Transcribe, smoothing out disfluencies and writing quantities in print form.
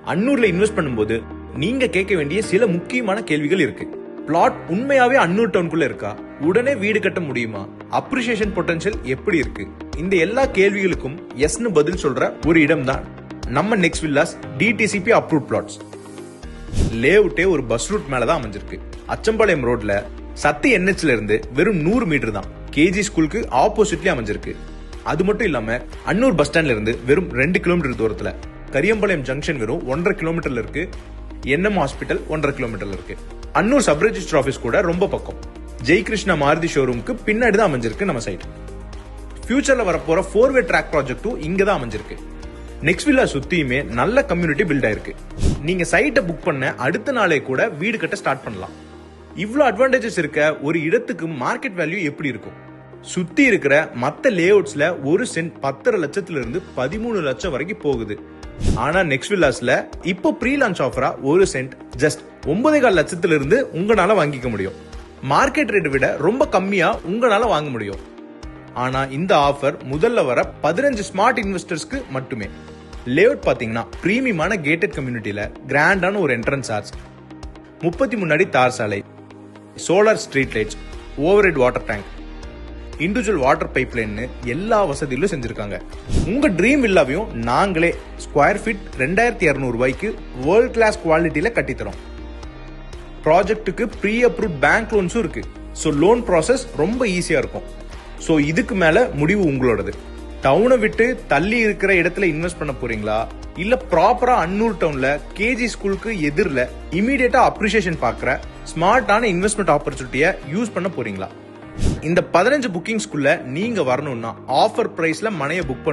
அன்னூர்ல invest பண்ணும்போது நீங்க கேட்க வேண்டிய சில முக்கியமான கேள்விகள் இருக்கு. பிளாட் உண்மையாவே அன்னூர் டவுனுக்குள்ள இருக்கா? உடனே வீடு கட்ட முடியுமா? அப்ரிசியேஷன் பொட்டன்ஷியல் எப்படி இருக்கு? இந்த எல்லா கேள்விகளுக்கும் எஸ்னு பதில் சொல்ற ஒரு இடம் தான் நம்ம next villas DTCP approved plots. லேஅவுட்டே ஒரு பஸ் ரூட் மேலதான் அமைஞ்சிருக்கு. அச்சம்பாளையம் ரோட்ல சத்தி என்ஹெச்ல இருந்து வெறும் 100 மீட்டர் தான். கேஜி ஸ்கூலுக்கு ஆப்போசிட்லயே அமைஞ்சிருக்கு. அது மட்டும் இல்லாம அன்னூர் பஸ் ஸ்டாண்ட்ல இருந்து வெறும் 2 கிலோமீட்டர் தூரத்துல, கரியம்பாளையம் ஜங்ஷன் வெறும் 1.5 கிலோமீட்டர்ல இருக்கு, என்எம் ஹாஸ்பிட்டல் 1.5 கிலோமீட்டர்ல இருக்கு. அன்னூர் சப் ரெஜிஸ்டர் ஆபீஸ் கூட ரொம்ப பக்கம். ஜெய்கிருஷ்ணா மாருதி ஷோரூமுக்கு பின்னாடி தான் அமைஞ்சிருக்கு நம்ம சைட். ஃபியூச்சர்ல வரப்போற 4-வே ட்ராக் ப்ராஜெக்டும் இங்க தான் அமைஞ்சிருக்கு. நெக்ஸ்ட் வில்லா சுத்தியுமே நல்ல கம்யூனிட்டி பில்ட் ஆயிருக்கு. நீங்க சைட்டை புக் பண்ண அடுத்த நாளே கூட வீடு கட்ட ஸ்டார்ட் பண்ணலாம். இவ்வளவு அட்வான்டேஜஸ் இருக்க ஒரு இடத்துக்கு மார்க்கெட் வேல்யூ எப்படி இருக்கும்? சுத்தி இருக்கிற மத்த லேஅவுட்ஸ்ல ஒரு சென்ட் 10.5 லட்சத்துல இருந்து 13 லட்சம் வரைக்கும் போகுது. ஆனா நெக்ஸ்ட் வில்லாஸ்ல இப்போ ப்ரீ லான்ச் ஆஃபரா ஒரு சென்ட் ஜஸ்ட் 9.25 லட்சத்துல இருந்து உங்களால வாங்கிக்க முடியும். மார்க்கெட் ரேட் விட ரொம்ப கம்மியா உங்களால வாங்க முடியும். ஆனா இந்த ஆஃபர் முதல்ல வர 15 ஸ்மார்ட் இன்வெஸ்டர்ஸ்க்கு மட்டுமே. லேஅவுட் பாத்தீங்கன்னா பிரீமியமான கேட்டட் கம்யூனிட்டியில கிராண்டான ஒரு என்ட்ரன்ஸ் ஆர்ச், 33 அடி தார் சாலை, solar street lights, over head water tank, individual water pipe line எல்லா வசதிகளும் செஞ்சிருக்காங்க. உங்க ட்ரீம் வில்லாவையும் நாங்களே ஸ்கொயர் ஃபீட் 2200 ரூபாய்க்கு வேர்ல்ட் கிளாஸ் குவாலிட்டியில கட்டித்தரோம். ப்ராஜெக்ட்டுக்கு ப்ரீ அப்ரூவ்ட் பேங்க் லோன்ஸும் இருக்கு. ஸோ லோன் ப்ராசஸ் ரொம்ப ஈஸியா இருக்கும். ஸோ இதுக்கு மேல முடிவு உங்களோடது. டவுனை விட்டு தள்ளி இருக்கிற இடத்துல இன்வெஸ்ட் பண்ண போறீங்களா, இல்ல ப்ராப்பரா அன்னூர் டவுன்ல கேஜி ஸ்கூலுக்கு எதிரில இமீடியட்டா அப்ரிசியேஷன் பாக்குற ஸ்மார்ட்டான இன்வெஸ்ட்மெண்ட் ஆப்பர்ச்சுனிட்டியை யூஸ் பண்ண போறீங்களா? இந்த 15 புக்கிங்ஸ்குள்ள நீங்க வரணும்னா ஆஃபர் பிரைஸ்ல மனையை புக் பண்ண